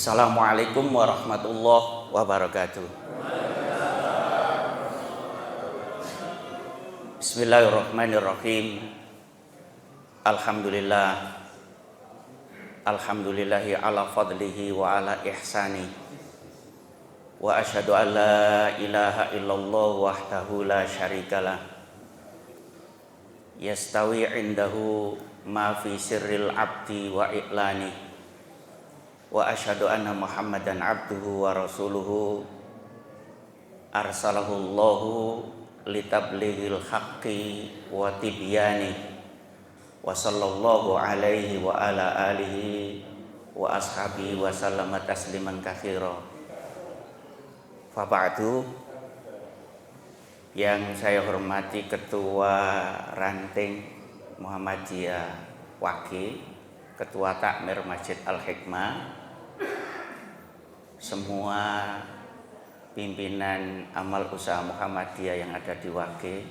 Assalamualaikum warahmatullahi wabarakatuh. Bismillahirrahmanirrahim. Alhamdulillah. Alhamdulillahi ala fadlihi wa ala ihsani. Wa asyhadu an la ilaha illallah wahdahu la syarikalah. Yastawi indahu ma fi sirril abdi wa i'lani. Wa asyhadu anna Muhammadan abduhu wa rasuluhu arsalahu Allahu litablighil haqqi wa tibyani wa sallallahu alaihi wa ala alihi wa ashabihi wa sallama tasliman katsira. Fa ba'du. Yang saya hormati Ketua Ranting Muhammadiyah Wage, Ketua Takmir Masjid Al-Hikmah, semua pimpinan amal usaha Muhammadiyah yang ada di Wage,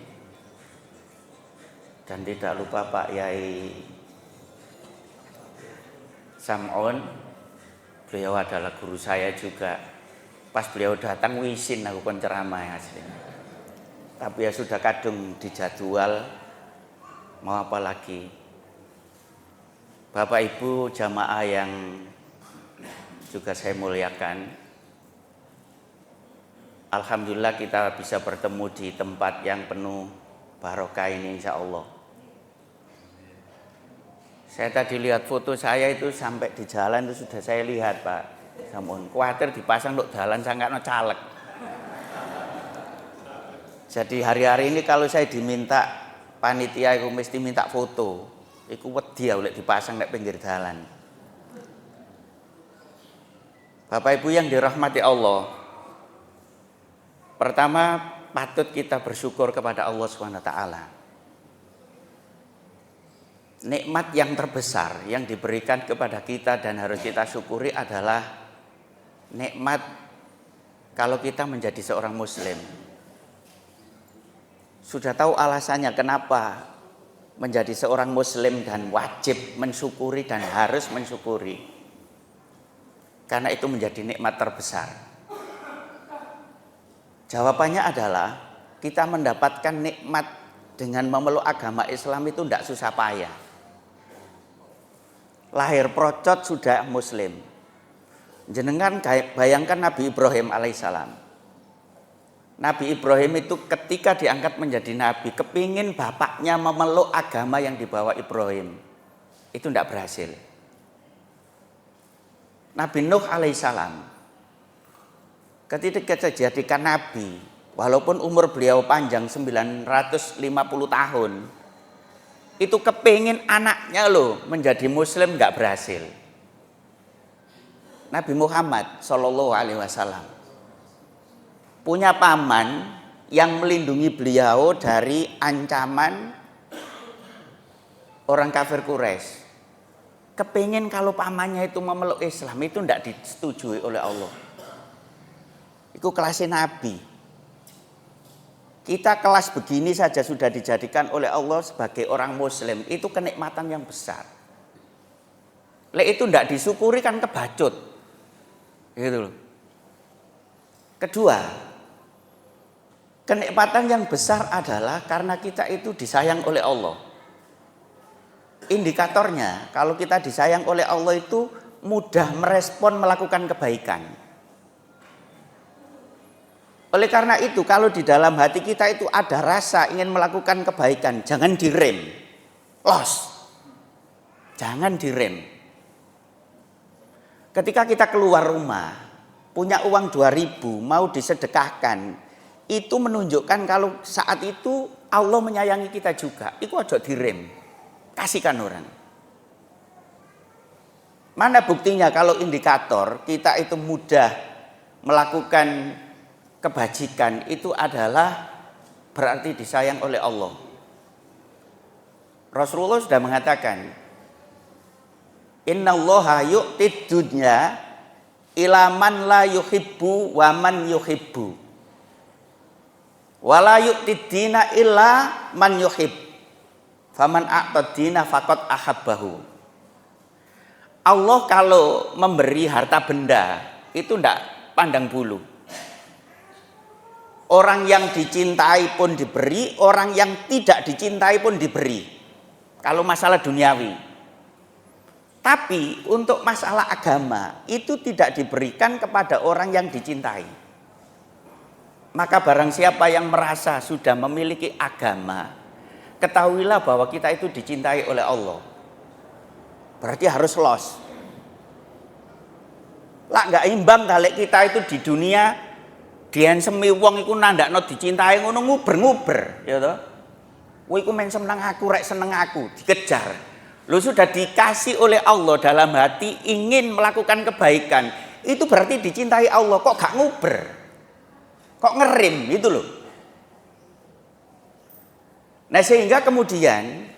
dan tidak lupa Pak Yai Sam'un, beliau adalah guru saya juga. Pas beliau datang wisin aku penceramah yang aslinya, tapi ya sudah kadung dijadwal, mau apa lagi. Bapak Ibu jamaah yang juga saya muliakan, alhamdulillah kita bisa bertemu di tempat yang penuh barokah ini insya Allah. Saya tadi lihat foto saya itu sampai di jalan itu sudah saya lihat Pak Samun, khawatir dipasang untuk jalan sangat caleg. Jadi hari-hari ini kalau saya diminta panitia aku mesti minta foto, iku wedi oleh dipasang di pinggir jalan. Bapak Ibu yang dirahmati Allah, pertama patut kita bersyukur kepada Allah SWT. Nikmat yang terbesar yang diberikan kepada kita dan harus kita syukuri adalah nikmat kalau kita menjadi seorang muslim. Sudah tahu alasannya kenapa menjadi seorang muslim dan wajib mensyukuri dan harus mensyukuri. Karena itu menjadi nikmat terbesar. Jawabannya adalah kita mendapatkan nikmat dengan memeluk agama Islam itu tidak susah payah. Lahir procot sudah muslim. Jenengan bayangkan Nabi Ibrahim alaihissalam. Nabi Ibrahim itu ketika diangkat menjadi nabi, kepingin bapaknya memeluk agama yang dibawa Ibrahim. Itu tidak berhasil. Nabi Nuh alaihissalam ketika dijadikan nabi, walaupun umur beliau panjang 950 tahun, itu kepingin anaknya loh menjadi muslim, nggak berhasil. Nabi Muhammad Shallallahu Alaihi Wasallam punya paman yang melindungi beliau dari ancaman orang kafir Quraisy. Kepingin kalau pamannya itu memeluk Islam, itu tidak disetujui oleh Allah. Itu kelasnya Nabi. Kita kelas begini saja sudah dijadikan oleh Allah sebagai orang muslim, itu kenikmatan yang besar. Itu tidak disyukuri kan kebacut. Gitu loh. Kedua, kenikmatan yang besar adalah karena kita itu disayang oleh Allah. Indikatornya kalau kita disayang oleh Allah itu mudah merespon melakukan kebaikan. Oleh karena itu kalau di dalam hati kita itu ada rasa ingin melakukan kebaikan, jangan direm. Jangan direm. Ketika kita keluar rumah, punya uang 2.000 mau disedekahkan, itu menunjukkan kalau saat itu Allah menyayangi kita juga. Itu aja direm. Kasihkan orang. Mana buktinya kalau indikator kita itu mudah melakukan kebajikan itu adalah berarti disayang oleh Allah. Rasulullah sudah mengatakan, Innallaha yu'tid dunya ila man la yuhibbu wa man yuhibbu. Wa la yu'tid dina illa man yuhib. Faman a'tad dina faqad ahabbahu. Allah kalau memberi harta benda itu ndak pandang bulu. Orang yang dicintai pun diberi, orang yang tidak dicintai pun diberi. Kalau masalah duniawi. Tapi untuk masalah agama itu tidak diberikan kepada orang yang dicintai. Maka barang siapa yang merasa sudah memiliki agama, ketahuilah bahwa kita itu dicintai oleh Allah. Berarti harus los. Lah nggak imbang kalau kita itu di dunia dian semi wong iku nandakno dicintai ngono nguber-nguber, ya toh. Kowe iku men seneng aku, rek seneng aku, dikejar. Lu sudah dikasih oleh Allah dalam hati ingin melakukan kebaikan, itu berarti dicintai Allah. Kok gak nguber? Kok ngerim gitu loh. Nah sehingga kemudian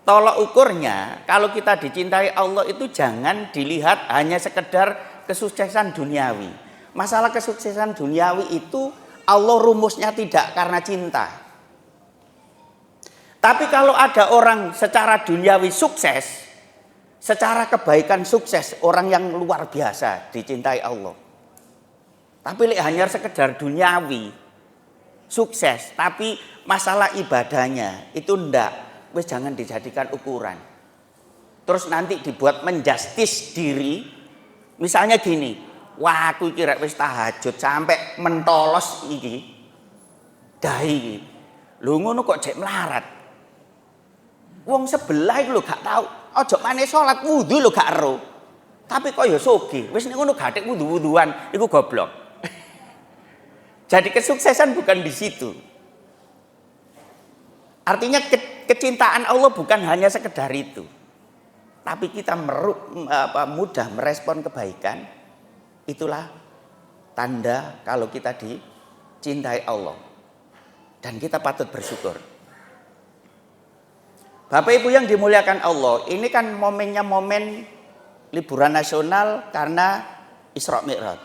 tolak ukurnya kalau kita dicintai Allah itu jangan dilihat hanya sekedar kesuksesan duniawi. Masalah kesuksesan duniawi itu Allah rumusnya tidak karena cinta. Tapi kalau ada orang secara duniawi sukses, secara kebaikan sukses, orang yang luar biasa dicintai Allah. Tapi hanya sekedar duniawi sukses, tapi masalah ibadahnya itu ndak. Wes jangan dijadikan ukuran. Terus nanti dibuat menjustis diri. Misalnya gini, wah aku kira wis tahajud sampai mentolos iki. Dahi. Lho ngono kok jek melarat. Wong sebelah iku lho gak tahu. Ojo maneh salat wudu lho gak ero. Tapi kok ya sugih. Wis nek ngono gathik wudu-wuduan iku goblok. Jadi kesuksesan bukan di situ. Artinya kecintaan Allah bukan hanya sekedar itu. Tapi kita mudah merespon kebaikan. Itulah tanda kalau kita dicintai Allah. Dan kita patut bersyukur. Bapak Ibu yang dimuliakan Allah, ini kan momennya momen liburan nasional karena Isra Mi'raj.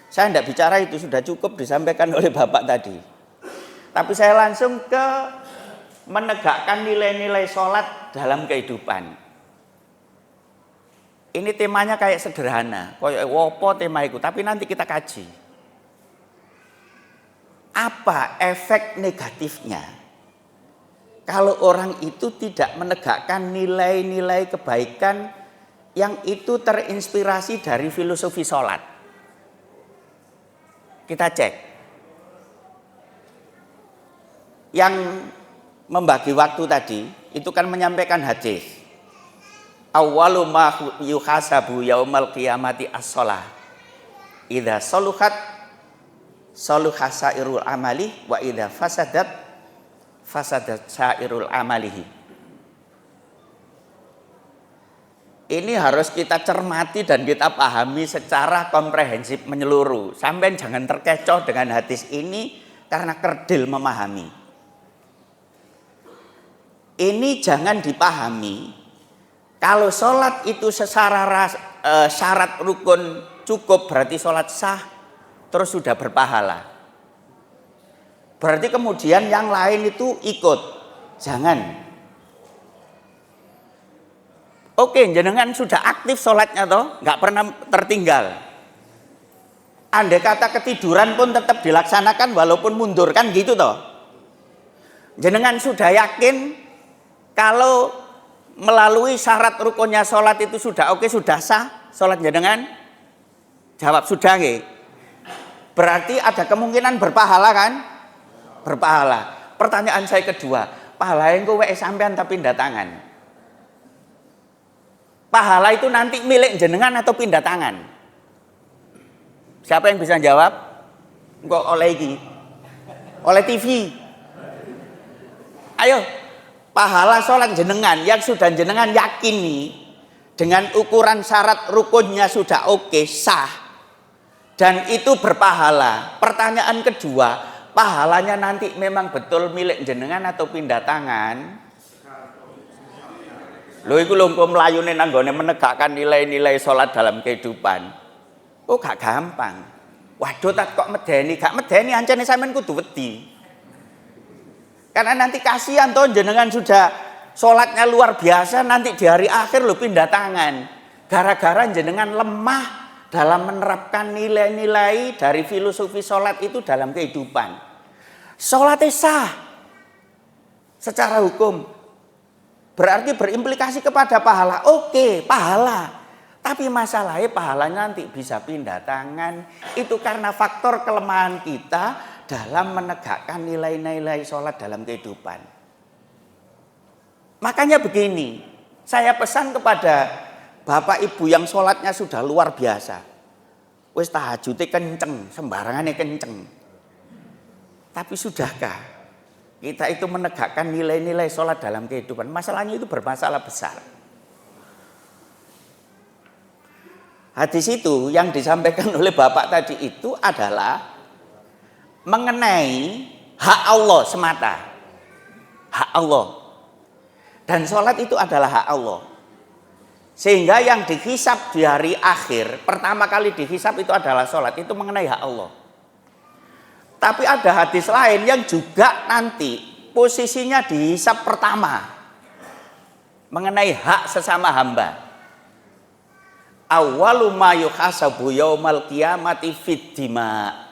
Saya tidak bicara itu, sudah cukup disampaikan oleh Bapak tadi. Tapi saya langsung ke menegakkan nilai-nilai sholat dalam kehidupan. Ini temanya kayak sederhana, kayak wopo tema itu, tapi nanti kita kaji. Apa efek negatifnya kalau orang itu tidak menegakkan nilai-nilai kebaikan yang itu terinspirasi dari filosofi sholat? Kita cek. Yang membagi waktu tadi itu kan menyampaikan hadis. Awwalu ma yuhasabu yaumal qiyamati as-shalah. Idza saluhat saluha sairul amali wa idza fasadat sairul amalihi. Ini harus kita cermati dan kita pahami secara komprehensif menyeluruh. Sampai jangan terkecoh dengan hadis ini karena kerdil memahami. Ini jangan dipahami kalau sholat itu secara syarat rukun cukup berarti sholat sah terus sudah berpahala. Berarti kemudian yang lain itu ikut. Jangan. Oke, jenengan sudah aktif sholatnya toh, nggak pernah tertinggal. Andai kata ketiduran pun tetap dilaksanakan walaupun mundur kan gitu toh. Jenengan sudah yakin kalau melalui syarat rukunnya sholat itu sudah oke, sudah sah sholat jenengan? Jawab sudah nggih. Berarti ada kemungkinan berpahala kan? Berpahala. Pertanyaan saya kedua, pahala yang kowe sampean tapi pindah tangan. Pahala itu nanti milik jenengan atau pindah tangan? Siapa yang bisa jawab? Kok oleh iki? Oleh TV. Ayo, pahala sholat jenengan yang sudah jenengan yakini dengan ukuran syarat rukunnya sudah oke, sah. Dan itu berpahala. Pertanyaan kedua, pahalanya nanti memang betul milik jenengan atau pindah tangan? Lho iku lho mlayune nanggone menegakkan nilai-nilai sholat dalam kehidupan. Oh gak gampang. Waduh tak kok medeni, gak medeni ancene sampean kudu wedi. Karena nanti kasihan toh jenengan sudah sholatnya luar biasa nanti di hari akhir lho pindah tangan. Gara-gara jenengan lemah dalam menerapkan nilai-nilai dari filosofi sholat itu dalam kehidupan. Sholatnya sah secara hukum. Berarti berimplikasi kepada pahala. Oke, pahala. Tapi masalahnya pahalanya nanti bisa pindah tangan. Itu karena faktor kelemahan kita dalam menegakkan nilai-nilai sholat dalam kehidupan. Makanya begini, saya pesan kepada Bapak Ibu yang sholatnya sudah luar biasa. Wis tahajudnya kenceng, sembarangannya kenceng. Tapi sudahkah kita itu menegakkan nilai-nilai sholat dalam kehidupan? Masalahnya itu bermasalah besar. Hadis itu yang disampaikan oleh Bapak tadi itu adalah mengenai hak Allah semata. Hak Allah. Dan sholat itu adalah hak Allah. Sehingga yang dihisab di hari akhir, pertama kali dihisab itu adalah sholat. Itu mengenai hak Allah. Tapi ada hadis lain yang juga nanti posisinya dihisab pertama. Mengenai hak sesama hamba. Awwalu ma yuhasabu yaumal qiyamati fid dima.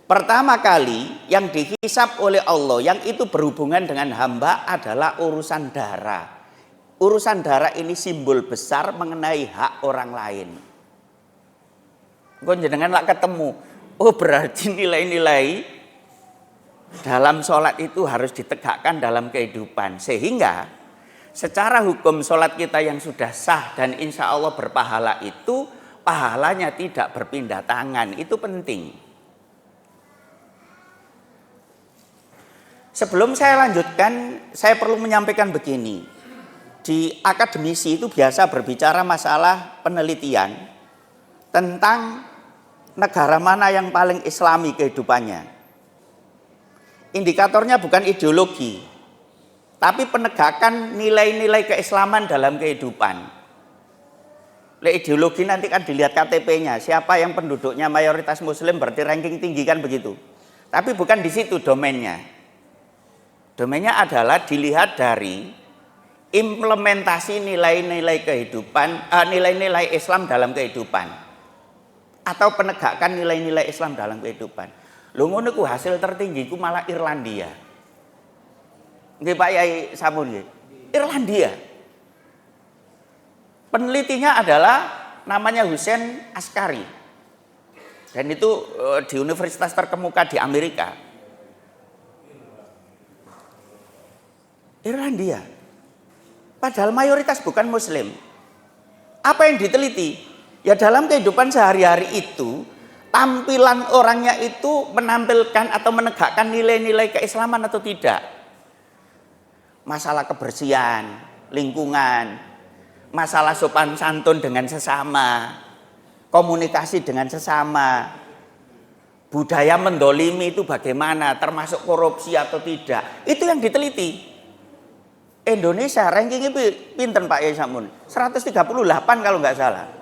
Pertama kali yang dihisab oleh Allah yang itu berhubungan dengan hamba adalah urusan darah. Urusan darah ini simbol besar mengenai hak orang lain. Kau jenengan lah ketemu. Oh berarti nilai-nilai dalam sholat itu harus ditegakkan dalam kehidupan. Sehingga secara hukum sholat kita yang sudah sah dan insya Allah berpahala itu pahalanya tidak berpindah tangan. Itu penting. Sebelum saya lanjutkan, saya perlu menyampaikan begini. Di akademisi itu biasa berbicara masalah penelitian tentang negara mana yang paling islami kehidupannya. Indikatornya bukan ideologi, tapi penegakan nilai-nilai keislaman dalam kehidupan. Ideologi nanti kan dilihat KTP-nya, siapa yang penduduknya mayoritas muslim berarti ranking tinggi kan begitu. Tapi bukan di situ domainnya. Domainnya adalah dilihat dari implementasi nilai-nilai kehidupan, nilai-nilai Islam dalam kehidupan, atau penegakan nilai-nilai Islam dalam kehidupan. Lho ngono ku hasil tertinggi ku malah Irlandia. Nggih Pak Yai sampun nggih. Irlandia. Penelitinya adalah namanya Hussein Askari. Dan itu di universitas terkemuka di Amerika. Irlandia. Padahal mayoritas bukan muslim. Apa yang diteliti? Ya dalam kehidupan sehari-hari itu, tampilan orangnya itu menampilkan atau menegakkan nilai-nilai keislaman atau tidak. Masalah kebersihan, lingkungan, masalah sopan santun dengan sesama, komunikasi dengan sesama, budaya mendolimi itu bagaimana, termasuk korupsi atau tidak. Itu yang diteliti. Indonesia rankingnya pinten Pak Yai Samun? 138 kalau nggak salah.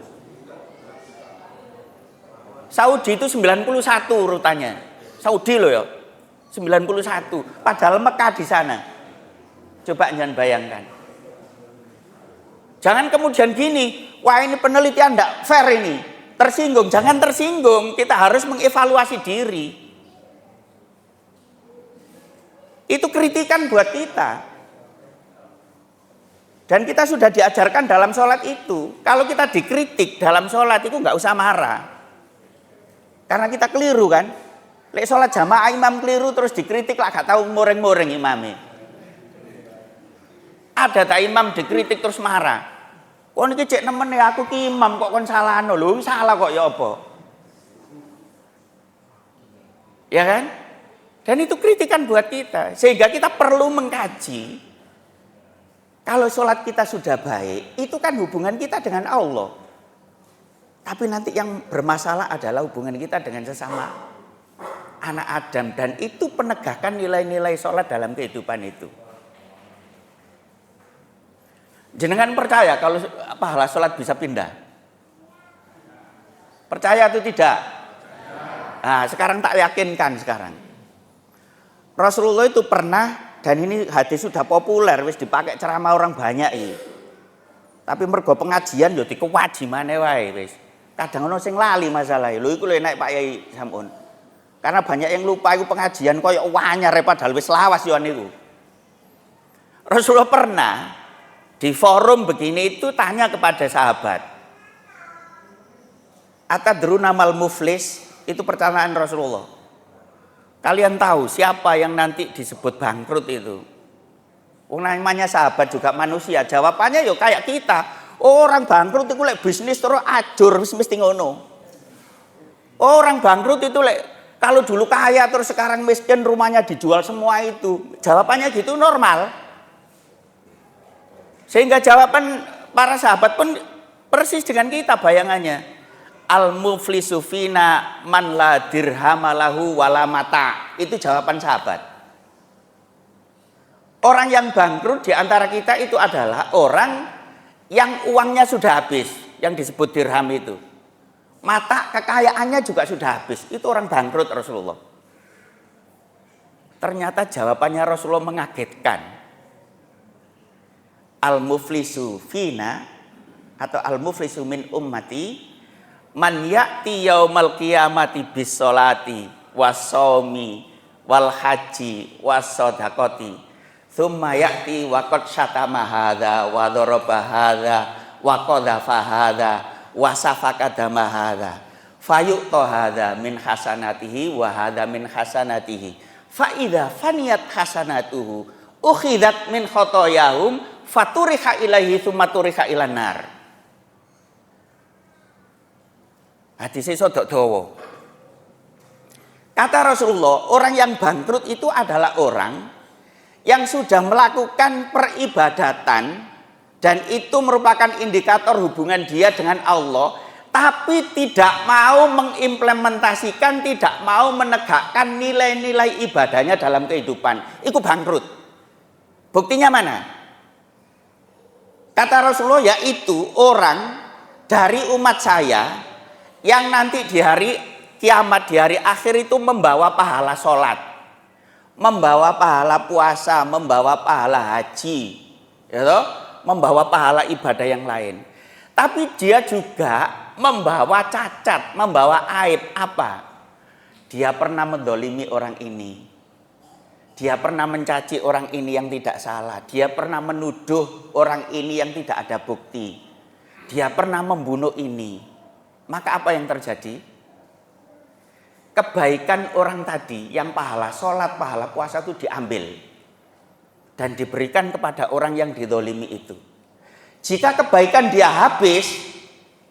Saudi itu 91 urutannya. Saudi loh ya. 91. Padahal Mekah di sana. Coba jangan bayangkan. Jangan kemudian gini, wah ini penelitian enggak fair ini. Tersinggung, jangan tersinggung. Kita harus mengevaluasi diri. Itu kritikan buat kita. Dan kita sudah diajarkan dalam sholat itu. Kalau kita dikritik dalam sholat itu nggak usah marah. Karena kita keliru kan. Lek sholat jamaah imam keliru terus dikritik lah gak tahu moreng-moreng imamnya. Ada tak imam dikritik terus marah. Kok niki cek nemen ya aku ki imam kok kon salahno lho, salah kok ya apa? Ya kan? Dan itu kritikan buat kita. Sehingga kita perlu mengkaji. Kalau sholat kita sudah baik, itu kan hubungan kita dengan Allah. Tapi nanti yang bermasalah adalah hubungan kita dengan sesama anak Adam. Dan itu penegakan nilai-nilai sholat dalam kehidupan itu. Jenengan percaya kalau pahala sholat bisa pindah? Percaya atau tidak? Nah, sekarang tak yakinkan sekarang. Rasulullah itu pernah, dan ini hadis sudah populer, wis dipakai ceramah orang banyak ini. Tapi mergo pengajian yo dikewajibane wae wis. Kadang ono sing lali masalahe. Lho iku lho nek Pak Yai Samun. Karena banyak yang lupa iku pengajian koyo wanyar padahal wis lawas yo niku. Rasulullah pernah di forum begini itu tanya kepada sahabat. Atadruna mal muflis? Itu pertanyaan Rasulullah. Kalian tahu siapa yang nanti disebut bangkrut itu? Namanya sahabat juga manusia. Jawabannya yo kayak kita. Orang bangkrut itu lek bisnis terus ajur mesti ngono. Orang bangkrut itu lek kalau dulu kaya terus sekarang miskin rumahnya dijual semua itu. Jawabannya gitu normal. Sehingga jawaban para sahabat pun persis dengan kita bayangannya. Al-muflisu fina man la dirhamalahu wala mata. Itu jawaban sahabat. Orang yang bangkrut di antara kita itu adalah orang yang uangnya sudah habis, yang disebut dirham itu. Mata kekayaannya juga sudah habis. Itu orang bangkrut Rasulullah. Ternyata jawabannya Rasulullah mengagetkan. Al-muflisu fina atau al-muflisu min ummati man ya'ti yaumal qiyamati bis sholati was-shaumi wal haji was shadaqati tsumma ya'ti wa qad syatama hadza wa daraba hadza wa qadhafa hadza wa safaka dama hadza fayu'ta hadza min hasanatihi wa hadza min hasanatihi fa idza faniyat hasanatuhu ukhidat min khotoyahum faturiha ilaihi tsumma turiha ilan nar. Hadisnya sodok dawa. Kata Rasulullah, orang yang bangkrut itu adalah orang yang sudah melakukan peribadatan dan itu merupakan indikator hubungan dia dengan Allah, tapi tidak mau mengimplementasikan, tidak mau menegakkan nilai-nilai ibadahnya dalam kehidupan. Itu bangkrut. Buktinya mana? Kata Rasulullah, yaitu orang dari umat saya yang nanti di hari kiamat, di hari akhir itu membawa pahala sholat, membawa pahala puasa, membawa pahala haji, ya, membawa pahala ibadah yang lain. Tapi dia juga membawa cacat, membawa aib. Apa? Dia pernah mendolimi orang ini. Dia pernah mencaci orang ini yang tidak salah. Dia pernah menuduh orang ini yang tidak ada bukti. Dia pernah membunuh ini. Maka apa yang terjadi? Kebaikan orang tadi yang pahala sholat, pahala puasa itu diambil dan diberikan kepada orang yang didolimi itu. Jika kebaikan dia habis,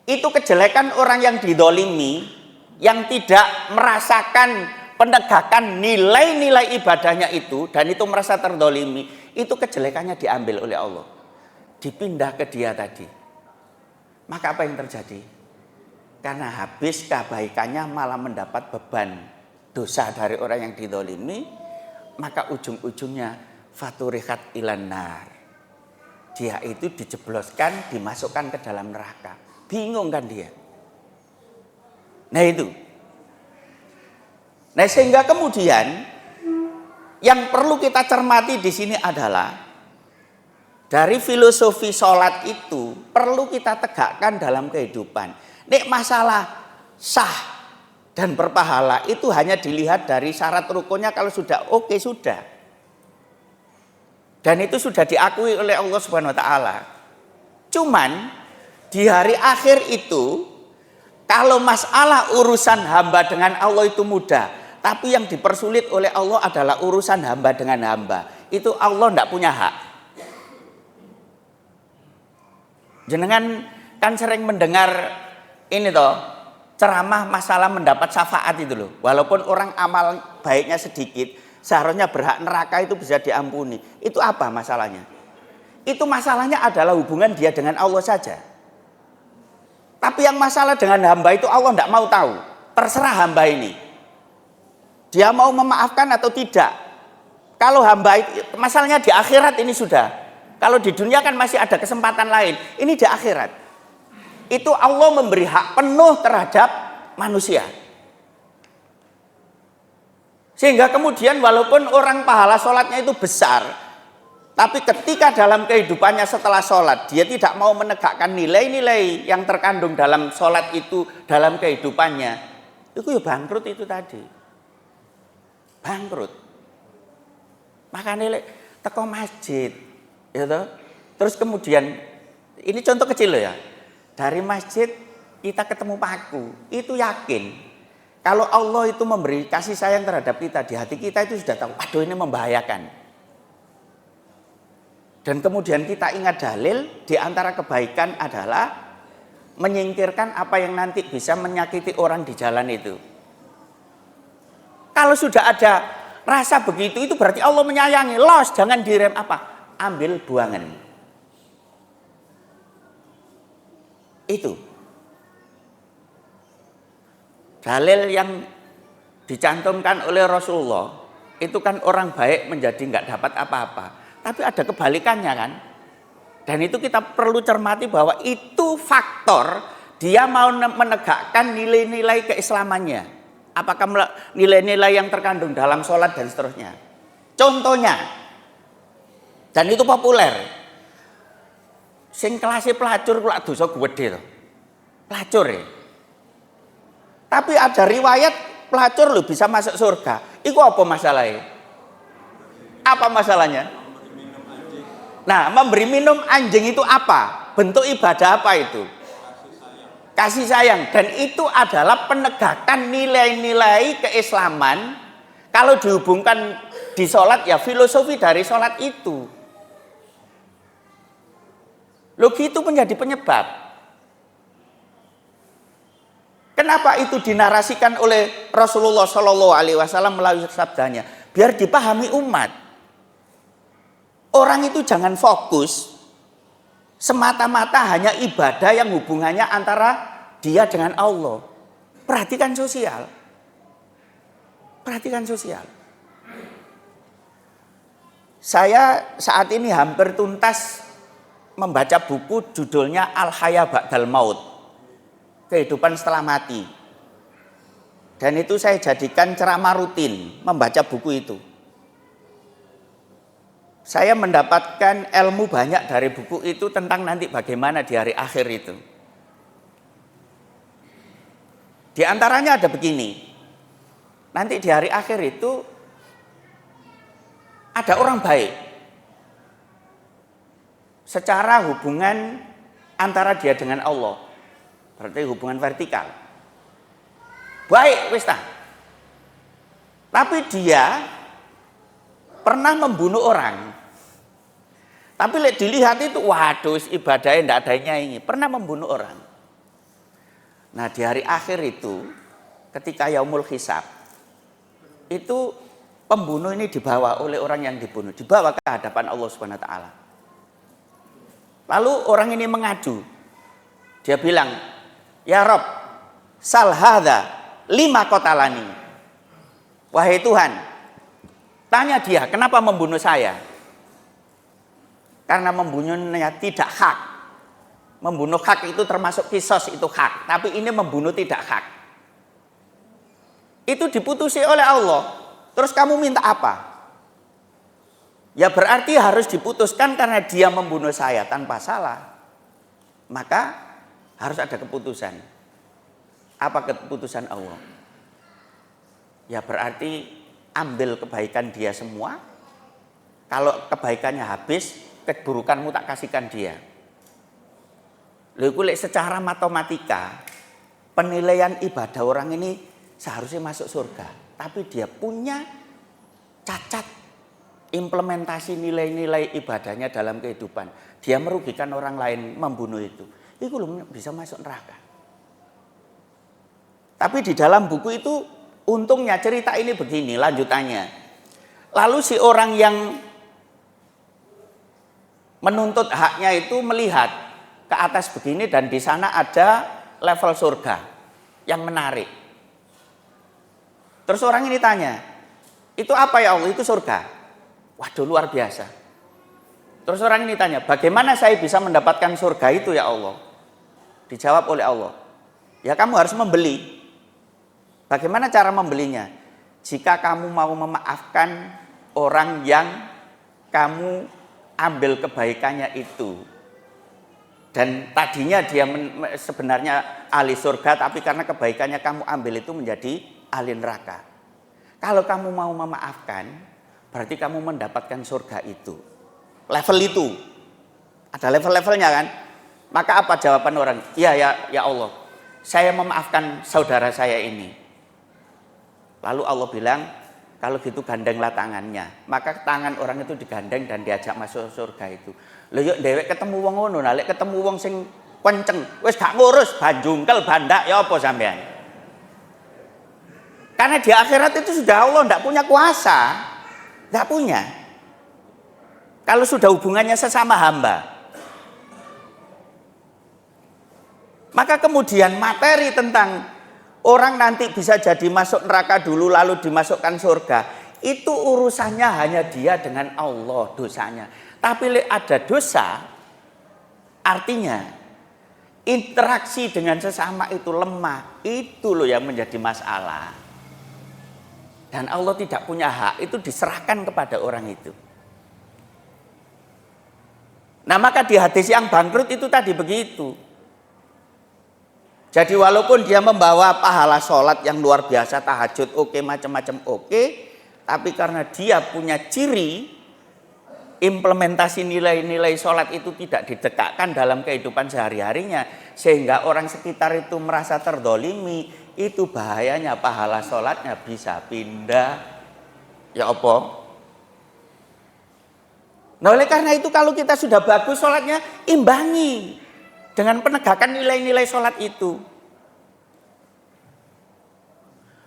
itu kejelekan orang yang didolimi, yang tidak merasakan penegakan nilai-nilai ibadahnya itu, dan itu merasa terdolimi, itu kejelekannya diambil oleh Allah, dipindah ke dia tadi. Maka apa yang terjadi? Karena habis kebaikannya malah mendapat beban dosa dari orang yang didolimi, maka ujung-ujungnya faturihat ilan nar. Dia itu dijebloskan, dimasukkan ke dalam neraka. Bingung kan dia? Nah itu. Nah sehingga kemudian yang perlu kita cermati di sini adalah dari filosofi sholat itu perlu kita tegakkan dalam kehidupan. Nek masalah sah dan berpahala itu hanya dilihat dari syarat rukunnya, kalau sudah oke sudah. Dan itu sudah diakui oleh Allah Subhanahu wa taala. Cuman di hari akhir itu kalau masalah urusan hamba dengan Allah itu mudah, tapi yang dipersulit oleh Allah adalah urusan hamba dengan hamba. Itu Allah tidak punya hak. Jenengan kan sering mendengar ini toh ceramah masalah mendapat syafaat itu loh. Walaupun orang amal baiknya sedikit, seharusnya berhak neraka itu bisa diampuni. Itu apa masalahnya? Itu masalahnya adalah hubungan dia dengan Allah saja. Tapi yang masalah dengan hamba itu Allah tidak mau tahu. Terserah hamba ini. Dia mau memaafkan atau tidak. Kalau hamba itu, masalahnya di akhirat ini sudah. Kalau di dunia kan masih ada kesempatan lain. Ini di akhirat. Itu Allah memberi hak penuh terhadap manusia. Sehingga kemudian walaupun orang pahala sholatnya itu besar, Tapi ketika dalam kehidupannya setelah sholat, dia tidak mau menegakkan nilai-nilai yang terkandung dalam sholat itu dalam kehidupannya, itu ya bangkrut itu tadi. Bangkrut. Makanya teko masjid, ya toh? Terus kemudian, ini contoh kecil loh ya. Dari masjid kita ketemu paku, itu yakin. Kalau Allah itu memberi kasih sayang terhadap kita, di hati kita itu sudah tahu, aduh ini membahayakan. Dan kemudian kita ingat dalil, di antara kebaikan adalah menyingkirkan apa yang nanti bisa menyakiti orang di jalan itu. Kalau sudah ada rasa begitu, itu berarti Allah menyayangi. Los, jangan direm apa? Ambil buangan. Itu. Dalil yang dicantumkan oleh Rasulullah, itu kan orang baik menjadi nggak dapat apa-apa. Tapi ada kebalikannya kan. Dan itu kita perlu cermati bahwa itu faktor dia mau menegakkan nilai-nilai keislamannya. Apakah nilai-nilai yang terkandung dalam sholat dan seterusnya. Contohnya, dan itu populer. Sing kelasnya pelacur kula dosa gede to. Pelacur ya. Tapi ada riwayat pelacur lo bisa masuk surga. Itu apa masalahnya? Apa masalahnya? Nah, memberi minum anjing itu apa? Bentuk ibadah apa itu? Kasih sayang. Dan itu adalah penegakan nilai-nilai keislaman. Kalau dihubungkan di sholat, ya filosofi dari sholat itu. Logi itu menjadi penyebab. Kenapa itu dinarasikan oleh Rasulullah SAW melalui sabdanya? Biar dipahami umat. Orang itu jangan fokus semata-mata hanya ibadah yang hubungannya antara dia dengan Allah. Perhatikan sosial. Perhatikan sosial. Saya saat ini hampir tuntas membaca buku judulnya Al-Haya Ba'dal Maut. Kehidupan setelah mati. Dan itu saya jadikan ceramah rutin membaca buku itu. Saya mendapatkan ilmu banyak dari buku itu tentang nanti bagaimana di hari akhir itu. Di antaranya ada begini. Nanti di hari akhir itu ada orang baik. Secara hubungan antara dia dengan Allah. Berarti hubungan vertikal. Baik, wis ta. Tapi dia pernah membunuh orang. Tapi dilihat itu, waduh ibadahnya tidak adanya ini. Pernah membunuh orang. Nah di hari akhir itu, ketika yaumul hisab, itu pembunuh ini dibawa oleh orang yang dibunuh. Dibawa ke hadapan Allah Subhanahu Wa Taala. Lalu orang ini mengadu. Dia bilang, ya Rob, sal hadza lima qatalani. Wahai Tuhan, tanya dia, kenapa membunuh saya? Karena membunuhnya tidak hak. Membunuh hak itu termasuk kisos, itu hak. Tapi ini membunuh tidak hak. Itu diputusi oleh Allah. Terus kamu minta apa? Ya berarti harus diputuskan karena dia membunuh saya tanpa salah. Maka harus ada keputusan. Apa keputusan Allah? Ya berarti ambil kebaikan dia semua. Kalau kebaikannya habis, keburukanmu tak kasihkan dia. Lalu secara matematika, penilaian ibadah orang ini seharusnya masuk surga. Tapi dia punya cacat implementasi nilai-nilai ibadahnya dalam kehidupan. Dia merugikan orang lain, membunuh itu. Itu belum bisa masuk neraka. Tapi di dalam buku itu, untungnya cerita ini begini lanjutannya. Lalu si orang yang menuntut haknya itu melihat ke atas begini dan di sana ada level surga yang menarik. Terus orang ini tanya, itu apa ya Allah? Itu surga. Waduh luar biasa. Terus orang ini tanya, bagaimana saya bisa mendapatkan surga itu ya Allah? Dijawab oleh Allah, ya kamu harus membeli. Bagaimana cara membelinya? Jika kamu mau memaafkan orang yang kamu ambil kebaikannya itu. Dan tadinya dia sebenarnya ahli surga, tapi karena kebaikannya kamu ambil itu menjadi ahli neraka. Kalau kamu mau memaafkan, berarti kamu mendapatkan surga itu. Level itu. Ada level-levelnya kan? Maka apa jawaban orang? Ya Allah, saya memaafkan saudara saya ini. Lalu Allah bilang, kalau gitu gandenglah tangannya. Maka tangan orang itu digandeng dan diajak masuk surga itu. Lho yuk dewek ketemu wong ngono, nek ketemu wong sing kenceng, wis gak ngurus banjungkel bandak ya apa sampean. Karena di akhirat itu sudah Allah ndak punya kuasa. Ndak punya. Kalau sudah hubungannya sesama hamba. Maka kemudian materi tentang orang nanti bisa jadi masuk neraka dulu lalu dimasukkan surga, itu urusannya hanya dia dengan Allah dosanya. Tapi ada dosa, artinya interaksi dengan sesama itu lemah. Itu loh yang menjadi masalah. Dan Allah tidak punya hak, itu diserahkan kepada orang itu. Nah maka di hadis yang bangkrut itu tadi begitu. Jadi walaupun dia membawa pahala sholat yang luar biasa, tahajud oke, macam-macam oke, tapi karena dia punya ciri implementasi nilai-nilai sholat itu tidak didekatkan dalam kehidupan sehari-harinya, sehingga orang sekitar itu merasa terdolimi, itu bahayanya pahala sholatnya bisa pindah. Ya apa? Nah oleh karena itu kalau kita sudah bagus sholatnya, imbangi dengan penegakan nilai-nilai sholat itu.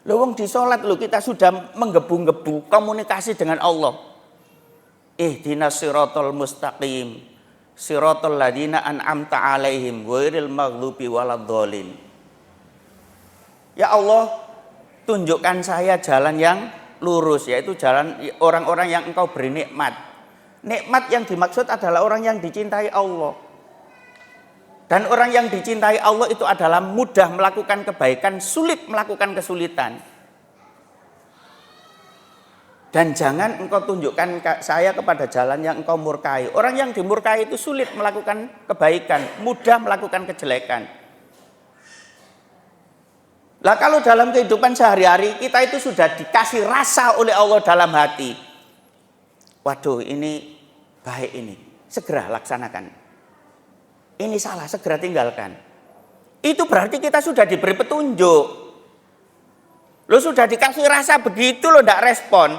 Loh wong di sholat loh kita sudah menggebu-gebu komunikasi dengan Allah. Ihdinas siratal mustaqim, siratal ladzina an'amta 'alaihim ghairil maghdubi waladdallin. Ya Allah, tunjukkan saya jalan yang lurus, yaitu jalan orang-orang yang Engkau beri nikmat. Nikmat yang dimaksud adalah orang yang dicintai Allah. Dan orang yang dicintai Allah itu adalah mudah melakukan kebaikan, sulit melakukan kesulitan. Dan jangan engkau tunjukkan saya kepada jalan yang engkau murkai. Orang yang dimurkai itu sulit melakukan kebaikan, mudah melakukan kejelekan. Lah kalau dalam kehidupan sehari-hari kita itu sudah dikasih rasa oleh Allah dalam hati. Waduh ini baik ini, segera laksanakan. Ini salah, segera tinggalkan. Itu berarti kita sudah diberi petunjuk. Lo sudah dikasih rasa begitu lo ndak respon.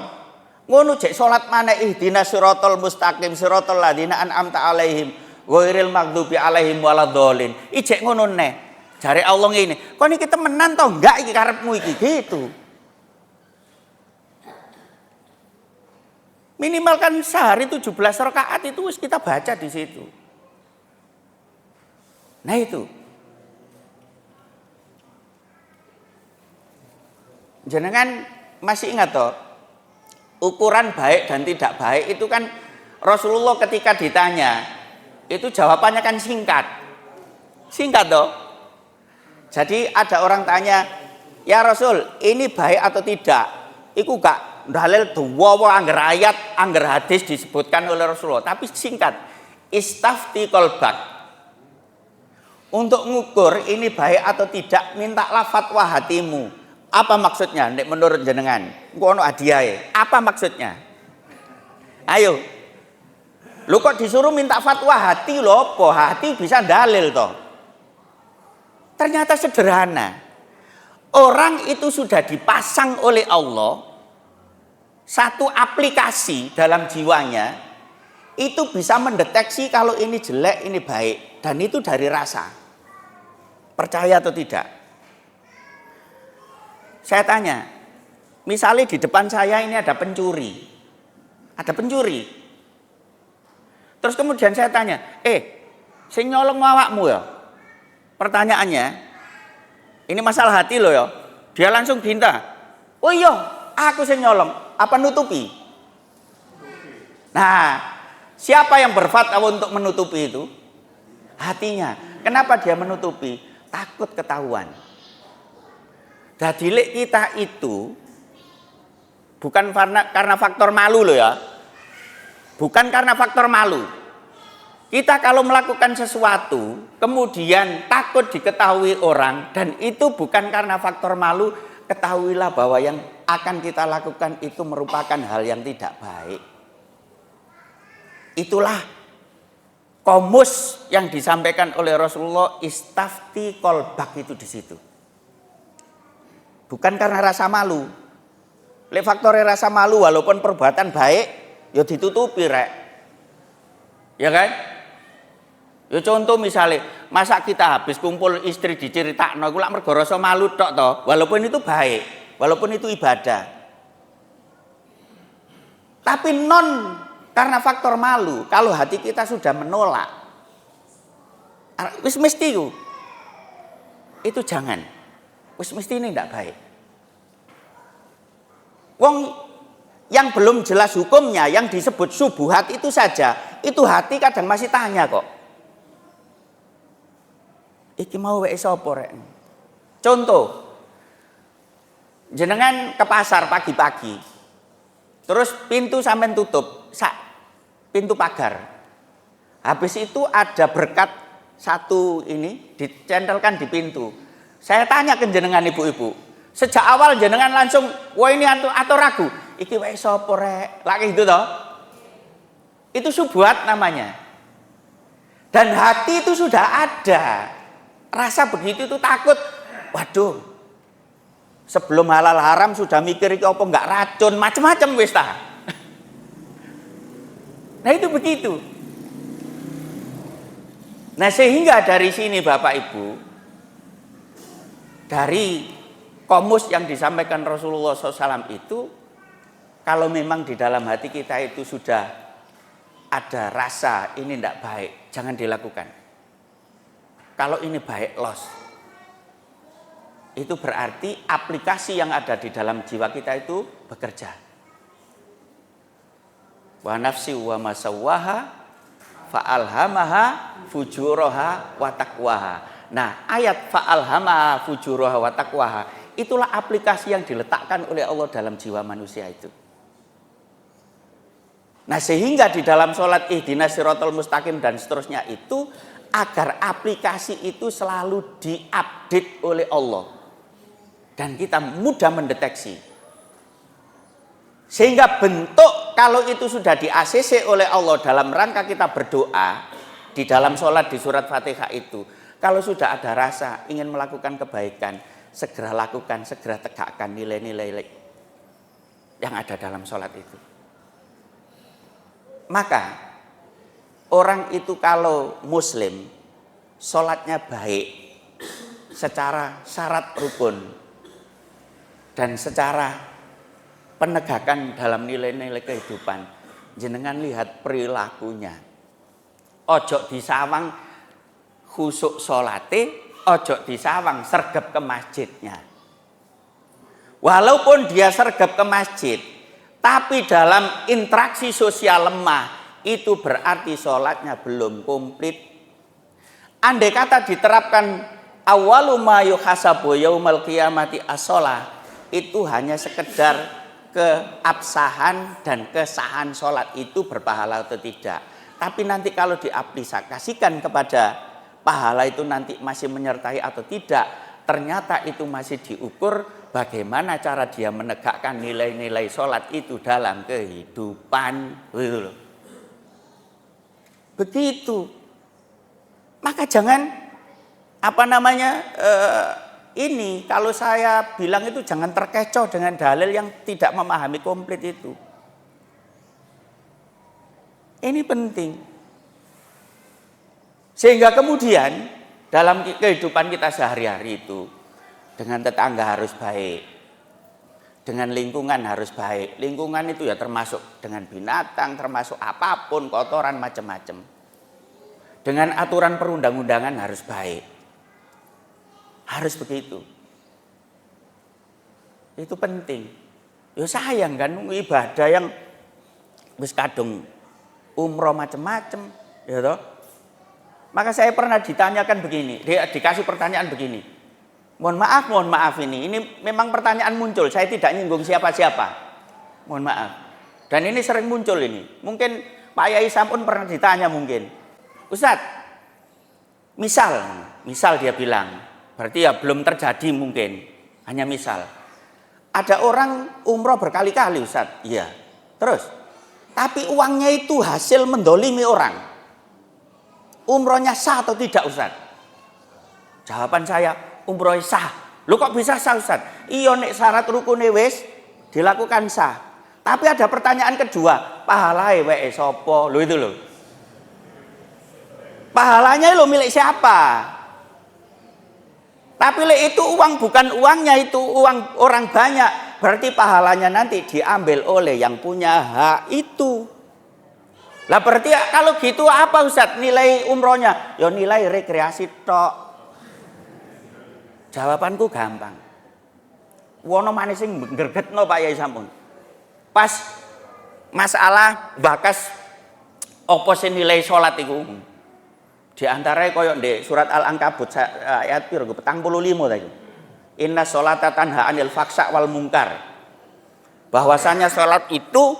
Ngono cek salat mana ihdinas siratal mustaqim siratal ladzina an'amta 'alaihim ghairil maghdubi 'alaihim waladdallin. Ijek ngono neh. Jare Allah ngene, kok niki temenan to enggak iki karepmu iki gitu. Minimal kan sehari 17 rakaat itu wis kita baca di situ. Nah itu. Jenengan masih ingat toh? Ukuran baik dan tidak baik itu kan Rasulullah ketika ditanya itu jawabannya kan singkat. Singkat toh. Jadi ada orang tanya, "Ya Rasul, ini baik atau tidak?" Iku gak dalil dawa angger ayat, angger hadis disebutkan oleh Rasulullah, tapi singkat. Istafti qalbak. Untuk ngukur ini baik atau tidak, mintalah fatwa hatimu. Apa maksudnya nek menurut jenengan? Engko ono hadiahe. Apa maksudnya? Ayo. Lu kok disuruh minta fatwa hati lho apa? Hati bisa dalil toh. Ternyata sederhana. Orang itu sudah dipasang oleh Allah satu aplikasi dalam jiwanya itu bisa mendeteksi kalau ini jelek, ini baik, dan itu dari rasa. Percaya atau tidak? Saya tanya, misalnya di depan saya ini ada pencuri. Ada pencuri. Terus kemudian saya tanya, sing nyolong awakmu ya? Pertanyaannya, ini masalah hati loh ya. Dia langsung bintang. Oh iya, aku sing nyolong. Apa nutupi? Nah, siapa yang berfatwa untuk menutupi itu? Hatinya. Kenapa dia menutupi? Takut ketahuan. Jadi kita itu bukan karena faktor malu loh ya. Bukan karena faktor malu. Kita kalau melakukan sesuatu, kemudian takut diketahui orang, dan itu bukan karena faktor malu, ketahuilah bahwa yang akan kita lakukan itu merupakan hal yang tidak baik. Itulah komus yang disampaikan oleh Rasulullah, istafti kolbak itu di situ. Bukan karena rasa malu. Lek faktornya rasa malu, walaupun perbuatan baik, ya ditutupi rek. Ya kan? Ya contoh misalnya, masa kita habis kumpul istri diceritakno iku lak mergo rasa malu tok to, walaupun itu baik, walaupun itu ibadah. Tapi non karena faktor malu, kalau hati kita sudah menolak, wis mesti itu jangan. Wis mesti ini tidak baik. Wong yang belum jelas hukumnya, yang disebut subuhat itu saja, itu hati kadang masih tanya kok. Iki mau wek sapa rek? Contoh, jenengan ke pasar pagi-pagi, terus pintu sampean tutup, pintu pagar. Habis itu ada berkat satu ini dicentelkan di pintu. Saya tanya ke jenengan ibu-ibu, sejak awal jenengan langsung, wah ini atau ragu, iki wek sapa rek? Lagi itu toh? Itu subuhat namanya. Dan hati itu sudah ada. Rasa begitu itu takut. Waduh. Sebelum halal haram sudah mikir iki apa enggak racun, macam-macam wis ta. Nah itu begitu. Nah sehingga dari sini Bapak Ibu, dari komus yang disampaikan Rasulullah SAW itu, kalau memang di dalam hati kita itu sudah ada rasa ini tidak baik, jangan dilakukan. Kalau ini baik, los. Itu berarti aplikasi yang ada di dalam jiwa kita itu bekerja. Wa nafsi wa masawwaha fa'alhamaha fujuraha wa taqwaha. Nah, ayat fa'alhamaha fujuraha wa taqwaha itulah aplikasi yang diletakkan oleh Allah dalam jiwa manusia itu. Nah, sehingga di dalam sholat ihdinas siratal mustaqim dan seterusnya itu, agar aplikasi itu selalu diupdate oleh Allah. Dan kita mudah mendeteksi. Sehingga bentuk kalau itu sudah di-ACC oleh Allah dalam rangka kita berdoa, di dalam sholat di surat Fatihah itu, kalau sudah ada rasa ingin melakukan kebaikan, segera lakukan, segera tegakkan nilai-nilai yang ada dalam sholat itu. Maka orang itu kalau muslim, sholatnya baik secara syarat rukun dan secara penegakan dalam nilai-nilai kehidupan. Jenengan lihat perilakunya. Ojo disawang khusuk sholate, ojo disawang sergap ke masjidnya. Walaupun dia sergap ke masjid, tapi dalam interaksi sosial lemah, itu berarti sholatnya belum komplit. Andai kata diterapkan awwalu ma yuhasabu yaumal qiyamati as-shalah, itu hanya sekedar keabsahan dan kesahan sholat itu berpahala atau tidak. Tapi nanti kalau diaplikasikan kepada pahala itu nanti masih menyertai atau tidak, ternyata itu masih diukur bagaimana cara dia menegakkan nilai-nilai sholat itu dalam kehidupan. Begitu. Maka jangan ini kalau saya bilang itu jangan terkecoh dengan dalil yang tidak memahami komplit itu. Ini penting. Sehingga kemudian dalam kehidupan kita sehari-hari itu, dengan tetangga harus baik, dengan lingkungan harus baik. Lingkungan itu ya termasuk dengan binatang, termasuk apapun, kotoran macam-macam. Dengan aturan perundang-undangan harus baik. Harus begitu. Itu penting. Ya sayang kan ibadah yang wis kadung umroh macam-macam, ya toh. Maka saya pernah ditanyakan begini, dikasih pertanyaan begini. Mohon maaf ini memang pertanyaan muncul, saya tidak nyinggung siapa-siapa. Mohon maaf. Dan ini sering muncul ini. Mungkin Pak Yai sampun pernah ditanya mungkin, Ustadz, misal dia bilang, berarti ya belum terjadi mungkin, hanya misal. Ada orang umroh berkali-kali Ustadz, iya. Terus, tapi uangnya itu hasil mendolimi orang. Umrohnya sah atau tidak Ustadz? Jawaban saya, umroh sah. Lu kok bisa sah Ustadz? Iya nek syarat rukune wis dilakukan sah. Tapi ada pertanyaan kedua, pahalai wae sapa? Lo itu loh. Pahalanya lo milik siapa? Tapi itu uang bukan uangnya, itu uang orang banyak. Berarti pahalanya nanti diambil oleh yang punya hak itu. Lah berarti kalau gitu apa Ustadz nilai umrohnya? Ya nilai rekreasi tok. Jawabanku gampang. Wono maneh sing nggergetno Pak Yai sampun. Pas masalah bakas apa sing nilai salat iku. Di antaranya koyo ndek surat Al-Ankabut ayat piro 45 ta iku. Inna sholata tanha 'anil fahsya wal munkar. Bahwasanya salat itu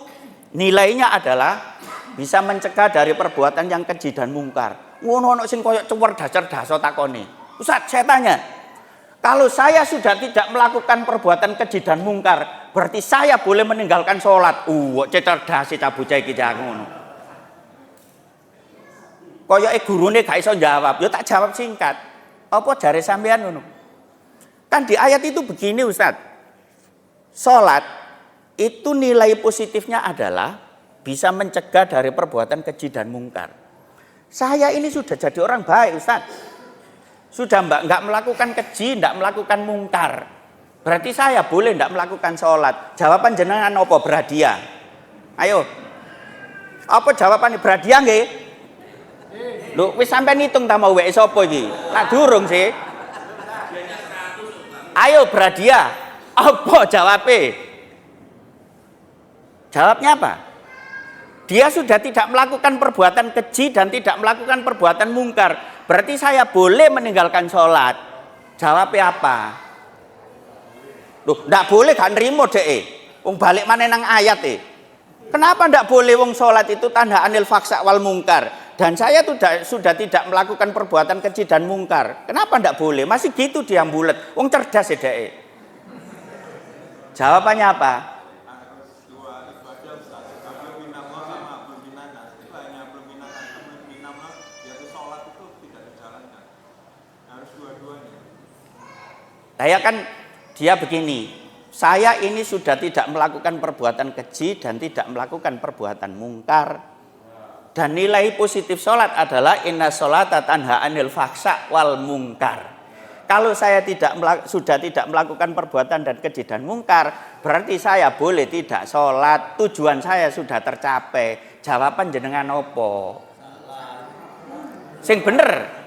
nilainya adalah bisa mencegah dari perbuatan yang keji dan mungkar. Ngono ono sing koyo cerdas takone. Ustaz, saya tanya, kalau saya sudah tidak melakukan perbuatan keji dan mungkar, berarti saya boleh meninggalkan sholat. Cerdas cah bocah iki ngono. Koyoke gurune gak iso jawab, ya tak jawab singkat. Apa jare sampean ngono? Kan di ayat itu begini Ustaz. Sholat itu nilai positifnya adalah bisa mencegah dari perbuatan keji dan mungkar. Saya ini sudah jadi orang baik Ustaz. Sudah nggak melakukan keji, nggak melakukan mungkar. Berarti saya boleh nggak melakukan sholat. Jawaban jenengan apa? Berhadiah. Ayo. Apa jawabannya? Berhadiah nggih? Lho, wis sampean hitung ta mau wae sapa iki? Lah durung sih. Ayo berhadiah. Apa jawabnya? Jawabnya apa? Dia sudah tidak melakukan perbuatan keji dan tidak melakukan perbuatan mungkar. Berarti saya boleh meninggalkan sholat. Jawabnya apa? Loh, ndak boleh gak nrimo dek. Wong balik maneh nang ayat Kenapa ndak boleh wong sholat itu tanda anil faksa wal mungkar? Dan saya sudah tidak melakukan perbuatan keji dan mungkar. Kenapa ndak boleh? Masih gitu dia bulet. Wong cerdas ya dek. Jawabannya apa? Saya kan dia begini, saya ini sudah tidak melakukan perbuatan keji dan tidak melakukan perbuatan mungkar. Dan nilai positif sholat adalah inna sholata tanha 'anil fahsya wal mungkar. Kalau saya sudah tidak melakukan perbuatan dan keji dan mungkar, berarti saya boleh tidak sholat. Tujuan saya sudah tercapai. Jawaban jenengan opo? Sing bener.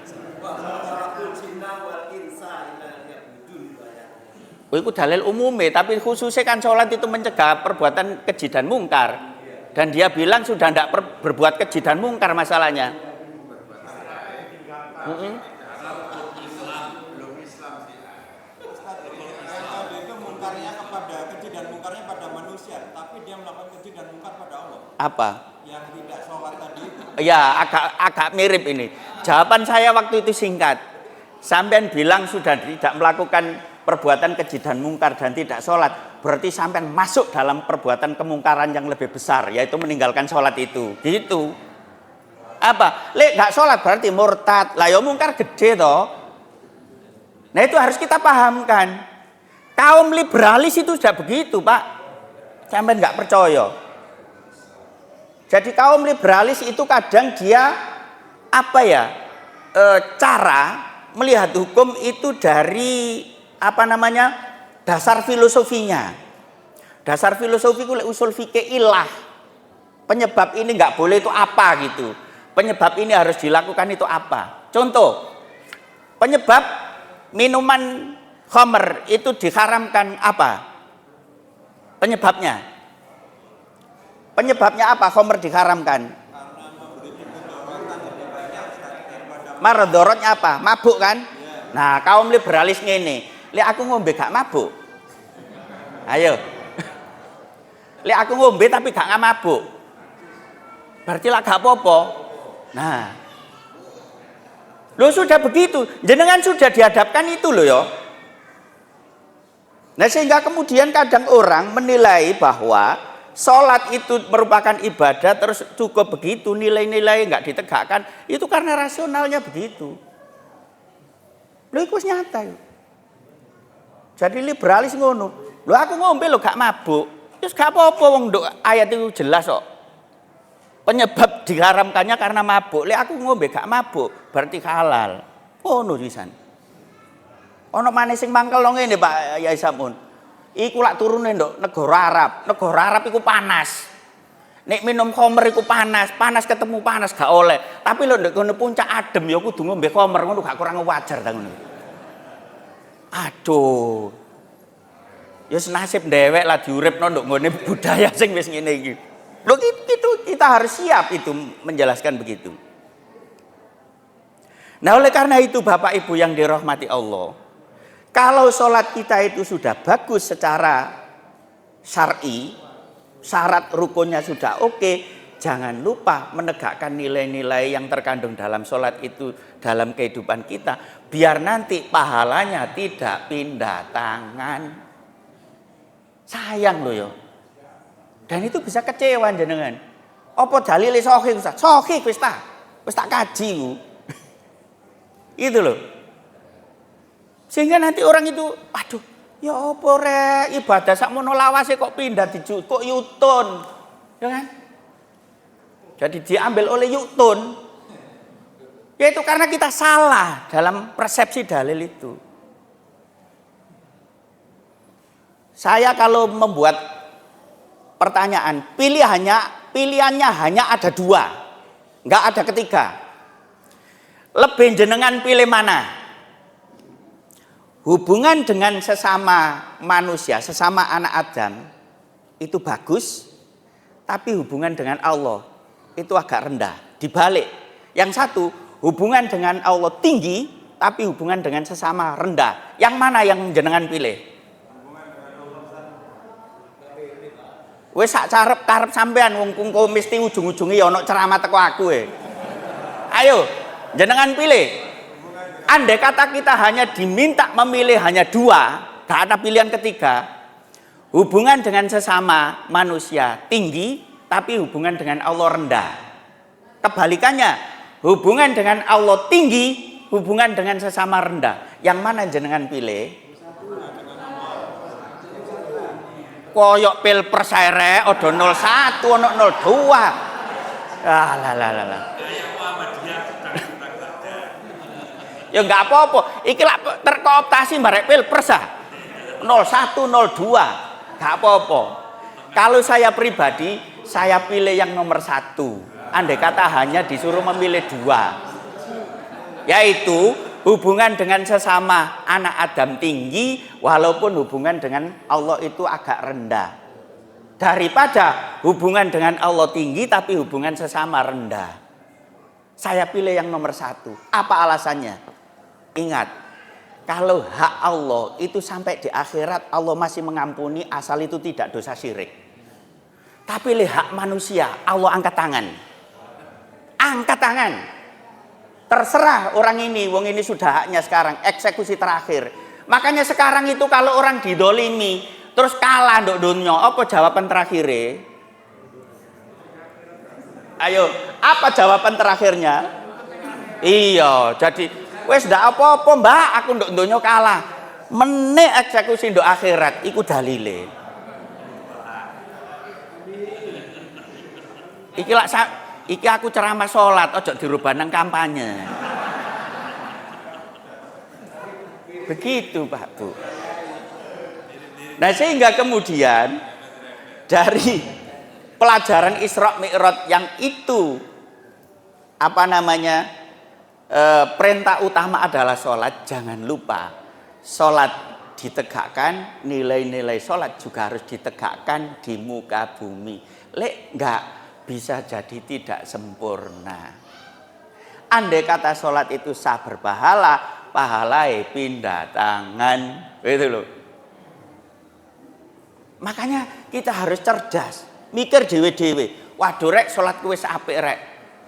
Itu dalil umumnya, tapi khususnya kan sholat itu mencegah perbuatan keji dan mungkar. Dan dia bilang sudah tidak berbuat keji dan mungkar masalahnya. Itu mungkarnya kepada keji dan mungkarnya pada manusia, tapi dia melakukan keji dan mungkar pada Allah. Apa? Yang tidak sholat tadi itu. Ya, agak mirip ini. Jawaban saya waktu itu singkat. Sampean bilang sudah tidak melakukan perbuatan keji dan mungkar dan tidak sholat, berarti sampai masuk dalam perbuatan kemungkaran yang lebih besar, yaitu meninggalkan sholat itu. Gitu. Apa? Lek gak sholat berarti murtad. Lah ya mungkar gede toh. Nah itu harus kita pahamkan. Kaum liberalis itu sudah begitu Pak. Sampai gak percaya. Jadi kaum liberalis itu kadang dia apa ya? Cara melihat hukum itu dari dasar filosofinya. Dasar filosofi itu usul fikih ilah. Penyebab ini nggak boleh itu apa gitu. Penyebab ini harus dilakukan itu apa. Contoh, penyebab minuman khamr itu diharamkan apa? Penyebabnya. Penyebabnya apa khamr diharamkan? Marodorotnya apa? Mabuk kan? Nah, kaum liberalis ngene. Lek aku ngombe gak mabuk. Ayo. Lek aku ngombe tapi gak mabuk. Berarti lah gak apa-apa. Nah, lo sudah begitu, jenengan sudah dihadapkan itu loh ya. Nah sehingga kemudian kadang orang menilai bahwa sholat itu merupakan ibadah terus cukup begitu, nilai-nilai nggak ditegakkan, itu karena rasionalnya begitu. Lo itu nyata ya. Jadi liberalis ngono. Lo aku ngombe lo gak mabuk, terus gak apa-apa wong nduk ayat itu jelas kok. Penyebab diharamkannya karena mabuk. Lek aku ngombe gak mabuk, berarti halal. Ngono pisan. Ana maneh sing mangkel ngene Pak Yai Samun. Iku lak turune nduk negara Arab. Negara Arab iku panas. Nek minum khamr iku panas, panas ketemu panas gak oleh. Tapi lho nduk kono puncak adem ya kudu ngombe khamr ngono gak kurang wajar ta ngono. Aduh. Ya senasib dhewek lah diuripno nduk nggone budaya sing wis ngene iki. Loh itu kita harus siap itu menjelaskan begitu. Nah oleh karena itu Bapak Ibu yang dirahmati Allah, kalau sholat kita itu sudah bagus secara syar'i, syarat rukunnya sudah oke, jangan lupa menegakkan nilai-nilai yang terkandung dalam sholat itu dalam kehidupan kita, biar nanti pahalanya tidak pindah tangan. Sayang loh ya. Dan itu bisa kecewa jenengan. Apa dalile sahih Ustaz? Sahih wis tak kaji ku. Itu loh. Sehingga nanti orang itu, aduh, ya apa rek ibadah sakmono lawase kok pindah kok yutun. Ya kan? Jadi diambil oleh yutun. Ya itu karena kita salah dalam persepsi dalil itu. Saya kalau membuat pertanyaan, pilihannya hanya ada dua, nggak ada ketiga. Lebih jenengan pilih mana? Hubungan dengan sesama manusia, sesama anak Adam itu bagus, tapi hubungan dengan Allah itu agak rendah. Dibalik, yang satu hubungan dengan Allah tinggi, tapi hubungan dengan sesama rendah. Yang mana yang jenengan pilih? Wes sak karep sampean wong kungku mesti ujung-ujunge ya ana ceramah teko aku e. Ayo, jenengan pilih. Andai kata kita hanya diminta memilih hanya dua, gak ada pilihan ketiga. Hubungan dengan sesama manusia tinggi, tapi hubungan dengan Allah rendah. Kebalikannya, hubungan dengan Allah tinggi, hubungan dengan sesama rendah. Yang mana jenengan pilih? Koyok pilpres ae odo 01 ono 02. Lah. Ya enggak apa-apa. Iki lak terkooptasi barek pilpres ah. 01 02. Enggak apa-apa. Kalau saya pribadi, saya pilih yang nomor 1. Andai kata hanya disuruh memilih 2. Yaitu hubungan dengan sesama anak Adam tinggi, walaupun hubungan dengan Allah itu agak rendah. Daripada hubungan dengan Allah tinggi, tapi hubungan sesama rendah. Saya pilih yang nomor 1. Apa alasannya? Ingat, kalau hak Allah itu sampai di akhirat Allah masih mengampuni asal itu tidak dosa syirik. Tapi hak manusia, Allah angkat tangan. Angkat tangan. Terserah orang ini, wong ini sudah haknya sekarang, eksekusi terakhir. Makanya sekarang itu kalau orang didolimi, terus kalah nduk dunya, apa jawaban terakhirnya? Ayo, apa jawaban terakhirnya? Iya, jadi wes ndak apa-apa mbak, aku nduk dunya kalah. Meneh eksekusi nduk akhirat, iku dalile. Iki aku ceramah sholat, ojo dirubah nang kampanye. Begitu Pak Bu. Nah sehingga kemudian dari pelajaran Isra Mi'raj yang itu perintah utama adalah sholat. Jangan lupa sholat ditegakkan, nilai-nilai sholat juga harus ditegakkan di muka bumi. Lek enggak bisa jadi tidak sempurna. Andai kata sholat itu sah berpahala, pahalai pindah tangan, gitu loh. Makanya kita harus cerdas, mikir dewe-dewe. Waduh rek, salatku wis apik rek.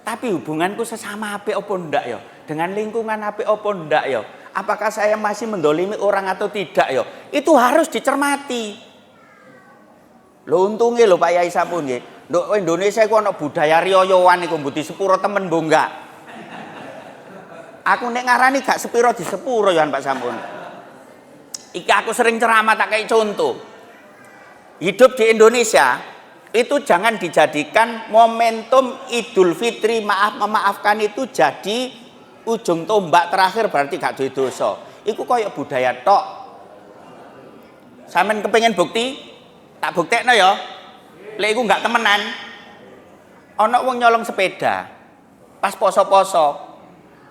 Tapi hubunganku sesama apik apa ndak ya? Dengan lingkungan apik apa ndak ya? Apakah saya masih mendolimi orang atau tidak ya? Itu harus dicermati. Lho untungnya lho Pak Yai sampun nggih. Nduk Indonesia iku ana budaya riyoyoan iku mbuh di sepuro temen mbok enggak. Aku nek ngarani gak sepiro di sepuro ya Pak sampun. Iki aku sering ceramah tak kayak contoh. Hidup di Indonesia itu jangan dijadikan momentum Idul Fitri memaafkan itu jadi ujung tombak terakhir berarti gak duwe dosa. Iku koyo budaya tok. Sampeyan kepengin bukti? Tak buktekno ya. Lek iku gak temenan. Ana wong nyolong sepeda. Pas poso-poso,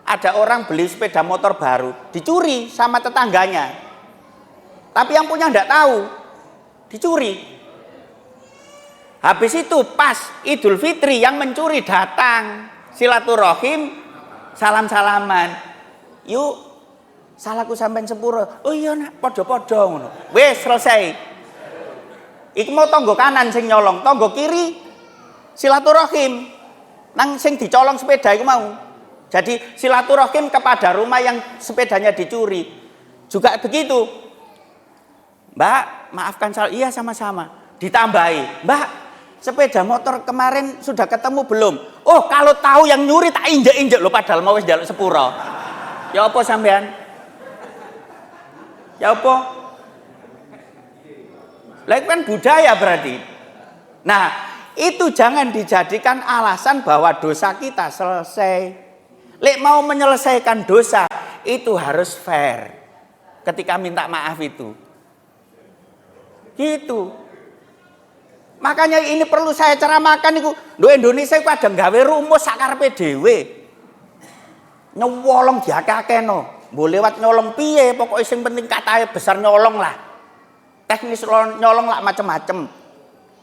ada orang beli sepeda motor baru, dicuri sama tetangganya. Tapi yang punya ndak tahu, dicuri. Habis itu pas Idul Fitri yang mencuri datang, silaturahim, salam-salaman. Yuk, salahku sampean sepuro. Oh iya nak, podo-podo ngono. Wis selesai. Iku mau tonggo kanan sing nyolong, tonggo kiri silaturahim. Nang sing dicolong sepeda iku mau. Jadi silaturahim kepada rumah yang sepedanya dicuri. Juga begitu. Mbak, maafkan saya. Iya sama-sama. Ditambahi, Mbak, sepeda motor kemarin sudah ketemu belum? Oh, kalau tahu yang nyuri tak injek-injek lo padahal mau wis njaluk sepuro. Ya apa sampean? Ya apa? Lah itu kan budaya berarti. Nah, itu jangan dijadikan alasan bahwa dosa kita selesai. Lek mau menyelesaikan dosa itu harus fair. Ketika minta maaf itu. Gitu. Makanya ini perlu saya ceramahkan iku. Lho Indonesia iku ada gawe rumus sakarepe dhewe. Nyolong diakeh-akehno. Mbok lewat nyolong piye, pokoke sing penting katahe besar nyolong lah. Teknis nyolong lah macem-macem.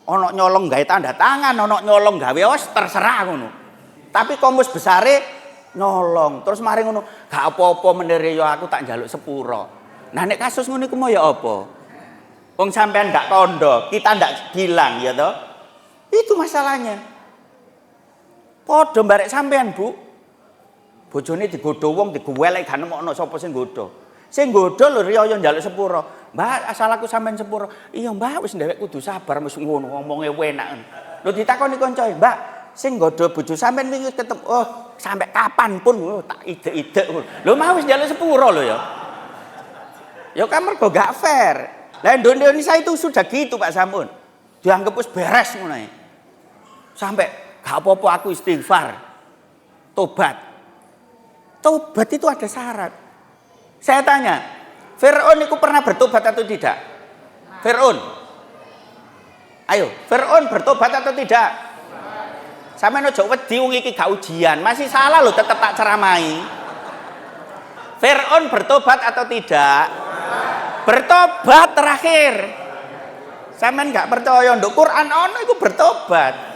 Ono nyolong gawe tanda tangan, ono nyolong gawe wis terserah ngono. Tapi komus besare nyolong. Terus mari ngono, gak apa-apa menere yo aku tak njaluk sepuro. Nah nek kasus ngono iku mau ya apa? Wong sampean ndak tondo, kita ndak bilang ya toh. Itu masalahnya. Padha barek sampean, Bu. Bojone digodho wong digowelek gak nemokno sapa sing nggodho. Sing nggodho lho riyo njaluk sepuro. Mbak, asal aku sampean sepuro. Iya, Mbak, wis ndewek kudu sabar wis ngono ngomonge enak. Lho ditakoni kancae, Mbak, sing nggodho bojo sampean wingi ketemu. Oh, sampai kapan pun tak ide-ide. Lho mau wis njaluk sepuro lho ya. Ya kan mergo gak fair. Lah Indonesia itu sudah gitu Pak Sampun. Dianggap wis beres ngono ae. Sampai gak apa-apa aku istighfar. Tobat. Tobat itu ada syarat. Saya tanya, Fir'aun itu pernah bertobat atau tidak? Fir'aun. Ayo, Fir'aun bertobat atau tidak? Sampeyan aja wedi wong iki gak ujian, masih salah lho tetep tak ceramahi. Fir'aun bertobat atau tidak? Bertobat terakhir. Sampeyan gak percaya nduk Quran ono iku bertobat.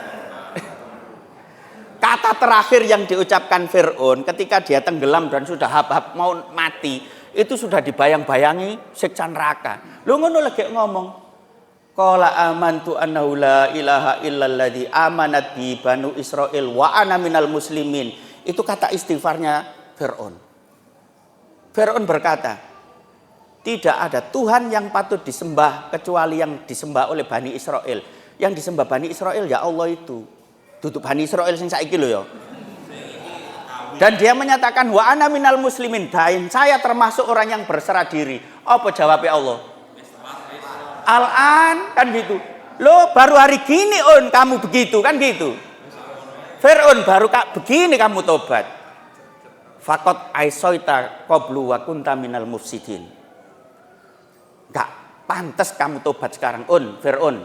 Kata terakhir yang diucapkan Fir'aun ketika dia tenggelam dan sudah hab-hab mau mati, itu sudah dibayang-bayangi siksa neraka. Lu ngono lagi ngomong, qala amantu annahu la ilaha illalladzi amanat bi banu Israil wa ana minal muslimin. Itu kata istighfarnya Fir'aun. Fir'aun berkata, tidak ada Tuhan yang patut disembah kecuali yang disembah oleh Bani Israel. Yang disembah Bani Israel ya Allah itu. Tutup Bani Israel sing saiki lho ya. Dan dia menyatakan wa ana minal muslimin, dan saya termasuk orang yang berserah diri. Apa jawabnya Allah? Al-an kan gitu. Loh baru hari gini kamu begitu kan gitu. Fir'aun baru begini kamu tobat. Faqad aisoita qablu wa kunta minal mufsidin. Gak pantas kamu tobat sekarang Fir'aun.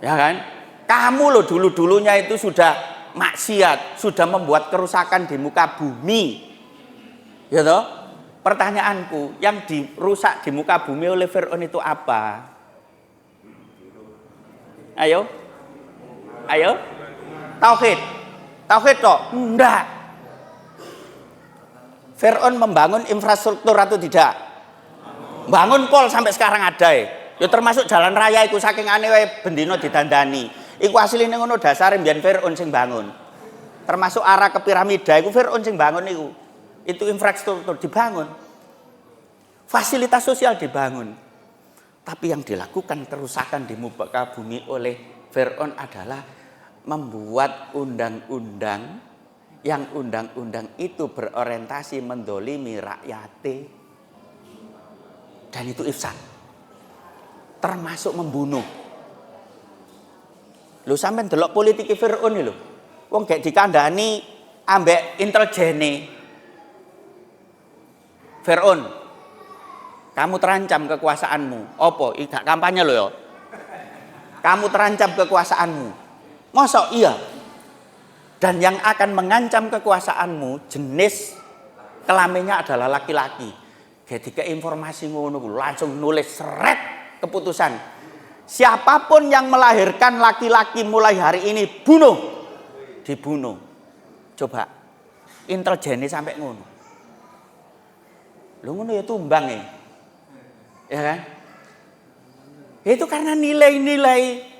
Ya kan? Kamu loh dulu-dulunya itu sudah maksiat, sudah membuat kerusakan di muka bumi. Ya toh? Pertanyaanku, yang dirusak di muka bumi oleh Fir'aun itu apa? Ayo? Ayo? Tauhid. Tauhid toh? Enggak. Fir'aun membangun infrastruktur atau tidak? Bangun pol sampai sekarang ada ya. Ya termasuk jalan raya itu saking aneh wae bendino didandani. Iku asline ngono dasare mbiyen Firaun sing bangun. Termasuk arah ke piramida iku Firaun sing bangun iku. Itu infrastruktur dibangun. Fasilitas sosial dibangun. Tapi yang dilakukan kerusakan di muka bumi oleh Firaun adalah membuat undang-undang yang undang-undang itu berorientasi mendolimi rakyate. Dan itu ifsad. Termasuk membunuh. Lho sampean delok politiki Firaun lho. Wong gak dikandani ambek intelejene. Firaun, kamu terancam kekuasaanmu. Apa? Gak kampanye lho ya. Kamu terancam kekuasaanmu. Mosok iya. Dan yang akan mengancam kekuasaanmu jenis kelaminnya adalah laki-laki. Ketika informasi ngono langsung nulis seret keputusan. Siapapun yang melahirkan laki-laki mulai hari ini bunuh. Dibunuh. Coba intelijene sampai ngono. Lho ngono ya tumbang ya. Ya kan? Itu karena nilai-nilai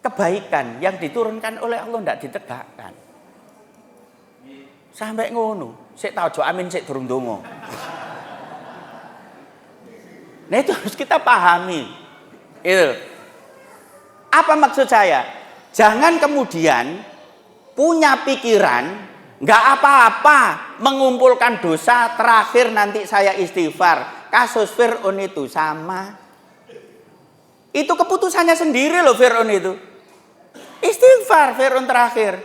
kebaikan yang diturunkan oleh Allah tidak ditegakkan. Sampai ngono. Sik tau aja amin sik durung donga. Nah itu harus kita pahami. Itu. Apa maksud saya? Jangan kemudian punya pikiran nggak apa-apa mengumpulkan dosa terakhir nanti saya istighfar. Kasus Firaun itu sama. Itu keputusannya sendiri loh Firaun itu. Istighfar Firaun terakhir.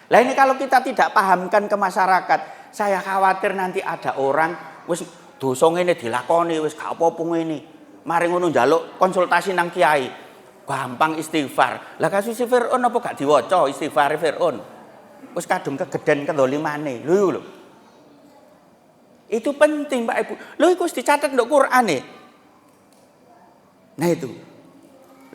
Lah ini kalau kita tidak pahamkan ke masyarakat, saya khawatir nanti ada orang wis dosa ngene dilakoni wis gak apa-apa ngene. Mari ngono njaluk konsultasi nang kiai. Gampang istighfar. Lah kasus Firaun apa gak diwaca istighfar Firaun? Wis kadung kegeden kedzalimane. Lho. Itu penting Pak Ibu. Lho iku wis dicatet nduk Qur'ane. Nah itu.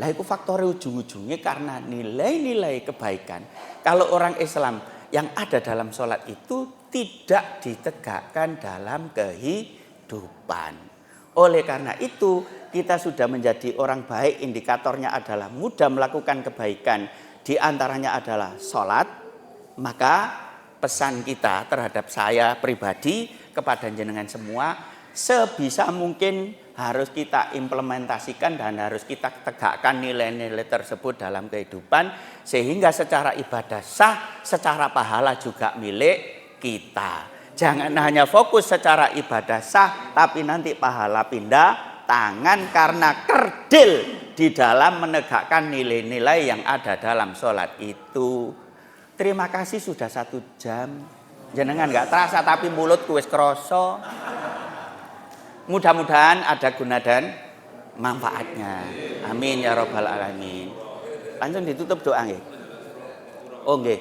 Lah itu faktor ujung-ujungnya karena nilai-nilai kebaikan. Kalau orang Islam yang ada dalam sholat itu tidak ditegakkan dalam kehidupan. Oleh karena itu kita sudah menjadi orang baik, indikatornya adalah mudah melakukan kebaikan. Di antaranya adalah sholat. Maka pesan kita terhadap saya pribadi kepada jenengan semua, sebisa mungkin harus kita implementasikan dan harus kita tegakkan nilai-nilai tersebut dalam kehidupan sehingga secara ibadah sah, secara pahala juga milik kita. Jangan hanya fokus secara ibadah sah tapi nanti pahala pindah tangan karena kerdil di dalam menegakkan nilai-nilai yang ada dalam sholat itu. Terima kasih sudah 1 jam. Jenengan nggak terasa tapi mulutku wis kroso. Mudah-mudahan ada guna dan manfaatnya. Amin ya rabbal alamin. Langsung ditutup doa nggih. Oh nggih.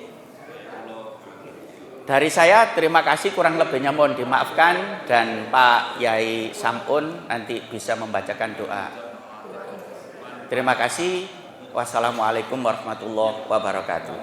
Dari saya terima kasih, kurang lebihnya mohon dimaafkan dan Pak Yai Sampun nanti bisa membacakan doa. Terima kasih. Wassalamualaikum warahmatullahi wabarakatuh.